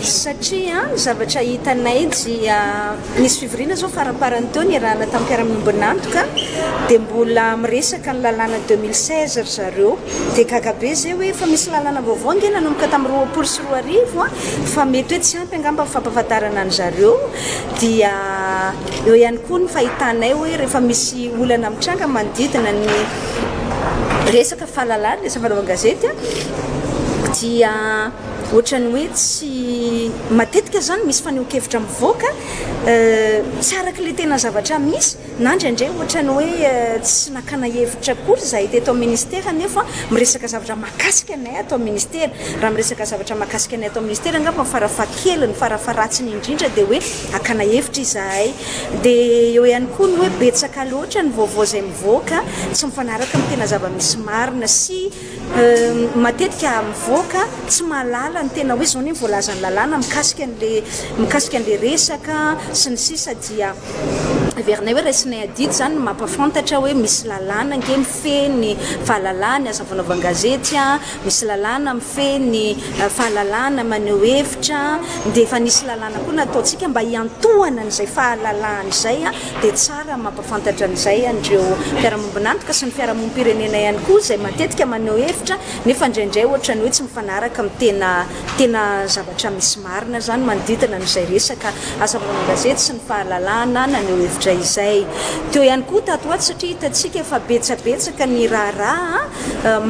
satria zavatra hitanay dia nisy fivorina zao faraparany teo ny rahana tamin'ny mpiara-miombonantoka dia mbola miresaka ny lalàna 2016 ry zareo dia gagabe zay hoe fa misy lalàna vaovao nge nanomboka tamin'ny 2024 fa mety hoe tsy ampy angamba fampahafantarana ny zareo dia eo ihany koa ny fahitanay hoe rehefa misy olana mitranga manodidina ny resaka fahalalana resaka fanaovan-gazety dia ohatrany hoe tsy matetika zany misy faneho-kevitra mivoaka tsy araka le tena zavatra misy na ndraindray ohatrany hoe tsy nakana hevitra kory zahay teto ministera nefa miresaka zavatra mahakasika anay atao ministera raha miresaka zavatra mahakasika anay atao ministera angamba farafahakeliny farafaratsiny indrindra dia hoe akana hevitra izahay dia eo ihany koa ny hoe betsaka loatra ny vaovao zay mivoaka tsy mifanaraka amin'ny tena zava-misy marina sy matetika mivoaka tsy mahalala ny tena hoe zao ny voalazany lalàna mikasika an'le resaka sy ny sisa dia averinay hoe raisinay adidy zany mampafantatra hoe misy lalàna nge mifeny fahalalana aza fanaovan-gazety misy lalàna mifeny fahalalana maneho hevitra dia efa nisy lalàna koa nataontsika mba hiantohana n'izay fahalalana izay dia tsara mampafantatra an'izay andreo mpiara-miombonantoka sy ny fiarahamonim-pirenena ihany koa zay matetika maneho hevitra nefa indraindray ohatrany hoe tsy mifanaraka amin'ny tena zavatra misy marina zany manodidina n'izay resaka asa fanaovan-gazety sy ny fahalalana naneho hevitra izay teo ihany koa tatoaty satria hitantsika efa betsabetsaka ny raharaha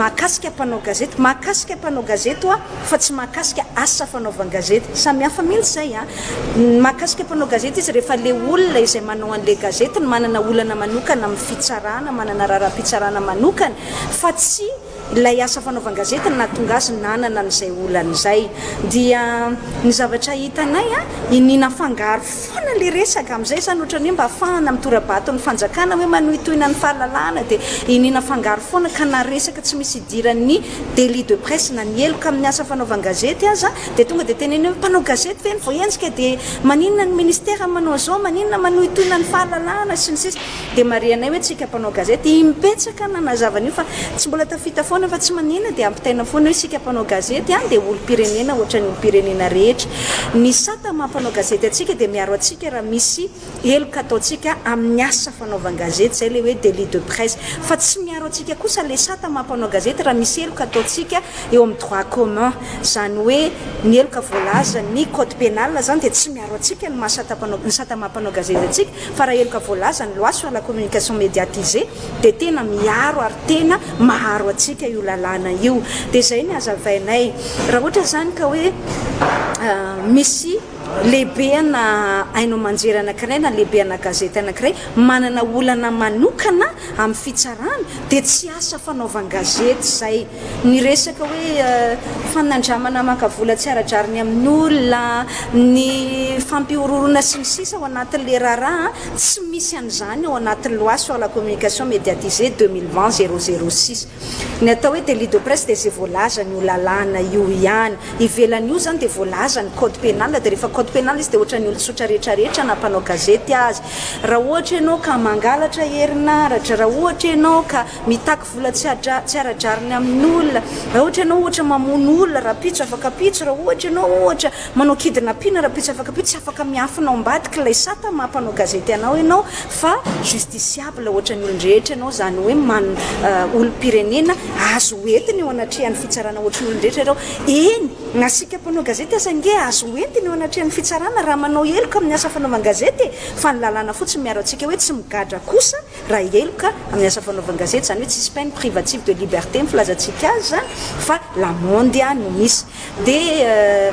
mahakasika mpanao gazety mahakasika mpanao gazety fa tsy mahakasika asa fanaovan-gazety samy hafa mihitsy zay mahakasika mpanao gazety izy rehefa le olona izay manao an'le gazety ny manana olana manokana amin'ny fitsarana manana raharaha-pitsarana manokana fa tsy ilay asa fanaovan-gazety nahatonga azy nanana n'izay olana izay dia ny zavatra hitanay inina fangaro foana le resaka amin'izay zany ohatrany hoe mba ahafahana mitora-bato ny fanjakana hoe manohitohina ny fahalalana dia inina fangaro foana ka na resaka tsy misy idiran'ny délit de presse na nieloka amin'ny asa fanaovan-gazety aza dia tonga dia teneny hoe mpanao gazety ve ny voaenjika dia maninona ny ministera manao zao maninona manohitohina ny fahalalana sy ny sisa dia marianay hoe tsika mpanao gazety impetsaka nanazavana io fa tsy mbola tafita foana fa tsy manina dia ampitaina foana hoe sika mpanao gazety dia olo-pirenena ohatrany olo-pirenena rehetra ny sata mampanao gazety atsika dia miaro atsika raha misy eloka ataotsika amin'ny asa fanaovan-gazety zay le hoe délit de presse fa tsy miaro atsika kosa le sata mampanao gazety raha misy eloka ataotsika eo amin'ny droit commun zany hoe ny eloka voalaza ny code pénal zany dia tsy miaro atsika ny sata mampanao gazety atsika fa raha eloka voalaza ny loi sur la communication médiatisée dia tena miaro ary tena maharo atsika io lalàna io dia zay ny azavainay raha ohatra zany ka hoe misy lehibe na ainao manjery anankiray na lehibe ana gazety anankiray manana olana manokana amin'ny fitsarana dia tsy asa fanaovan-gazety zay ny resaka hoe fanandramana makavola tsy aradrariny amin'ny olona ny fampiororona sy ny sisa ao anatin'le raharaha tsy misy an'izany ao anatin'ny loi sur la communication médiatisée 2020-006 ny atao hoe délit de presse dia zay voalaza ny lalàna io ihany ivelan'io zany dia voalaza ny code pénal dia rehefa code pénal izy dia ohatrany olo-tsotra rehetrarehetra na mpanao gazety azy raha ohatra ianao ka mangalatra herinaratra raha ohatra ianao ka mitaky vola tsy aradrariny amin'ny olona raha ohatra ianao ohatra mamono olona raha pitso afaka pitso raha ohatra ianao ohatra manao kidnapping raha pitso afaka pitso tsy afaka miafina ao ambadika ilay sata mampanao gazety anao ianao fa justiciable ohatrany olon-drehetra ianao zany hoe olo-pirenena azo entiny eo anatrehan'ny fitsarana ohatrany olon-drehetra ianao eny nasika mpanao gazety aza nge azo entiny eo anatrehan'ny fitsarana raha manao eloka amin'ny asa fanaovan-gazety fa ny lalàna fotsiny miaro atsika hoe tsy migadra kosa raha eloka amin'ny asa fanaovan-gazety zany hoe tsisy peine privative de liberté mifilazantsika azy zany fa lamondy no misy dia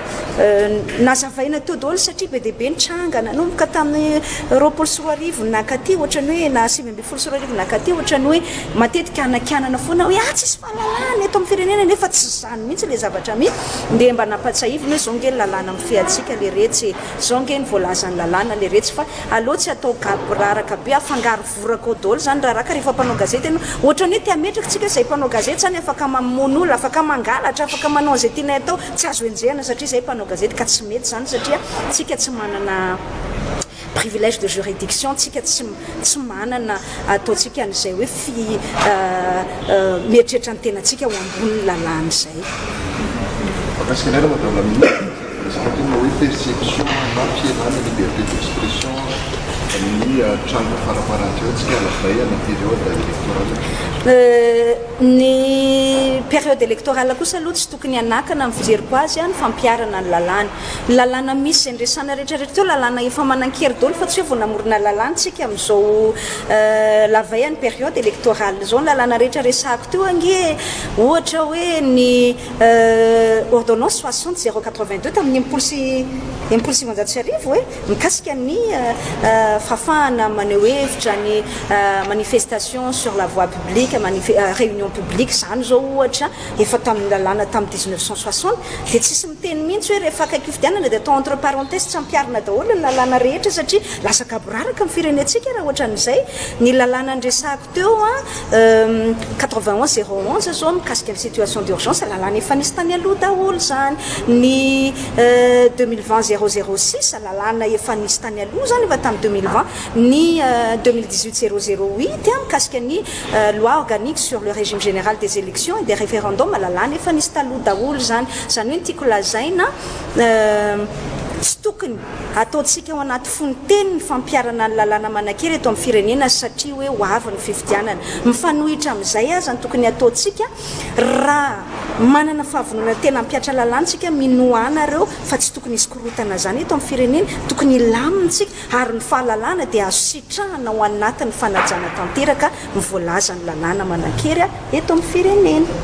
nazavaina teo daholo satria be deabe nitranga nanomboka tamin'ny 2024 nakaty ohatrany hoe na 2024 nakaty ohatrany hoe matetika anakianana foana hoe tsisy fahalalana eto amin'ny firenena nefa tsy zany mihitsy le zavatra mihitsy dia mba nampatsahivina hoe zao nge ny lalàna amin'ny fiatsika le retsy zao nge ny voalazan'ny lalàna le retsy fa aleo tsy atao raraka be afangaro voraka ao daholo zany raharaka rehefa mpanao gazety ianao ohatrany hoe tia metraka tsika zay mpanao gazety zany afaka mamono olona afaka mangalatra afaka manao zay tianay atao tsy azo enjehana satria zay mpanao gazety ka tsy mety zany satria tsika tsy manana privilège de juridiction tsika tsy manana ataotsika an'izay hoe mieritreritra ny tenatsika ho ambony lalàna zay. tena hoe perception na fienana liberté d'expression ny trano faraparantseo tsika lavay ana période électorale ny période électorale kosa aloha tsy tokony anakana amin'ny fijeriko azy ny fampiarana ny lalàna misy andresana rehetrarehetra teo lalàna efa manan-kery dolo fa tsy hoe vao namorona lalàna tsika amin'izao lavay ny période électorale zao ny lalàna rehetra resahako teo ange ohatra hoe ny ordonnance 60 082 tamin'ny impolo sivanjato sy arivo hoe mikasika ny fafahana maneho hevitra ny manifestation sur la voie publique réunion publique zany zao ohatra efa tamin'ny lalàna tamin'ny 1960 dia tsisy miteny mihitsy hoe rehefa akaiky fidianana dia atao entre parenthèse tsy ampiarina daholo ny lalàna rehetra satria lasa kaboraraka amin'ny firenentsika raha ohatra n'izay ny lalàna andresahako teo 91 011 zao mikasika ny situation d'urgence lalàna efa nisy tany aloha daholo zany ny 2020 006 lalàna efa nisy tany aloha zany efa tamin'ny 2020 ny 2018 008 mikasika ny loi organique sur le régime général des élections et des référendums lalàna efa nisy taloha daholo zany hoe ny tiako lazaina tsy tokony ataontsika ao anaty fonteny ny fampiarana ny lalàna manan-kery eto amin'ny firenena satria hoe ho avy ny fifidianana mifanohitra amin'izay aza ny tokony ataontsika raha manana fahavonona tena ampiatra lalàntsika minoana reo fa tsy tokony isy korotana zany eto amin'ny firenena tokony lamintsika ary ny fahalalàna dia azo sitrahana ao anatin'ny fanajana tanteraka ny voalaza ny lalàna manan-kery eto amin'ny firenena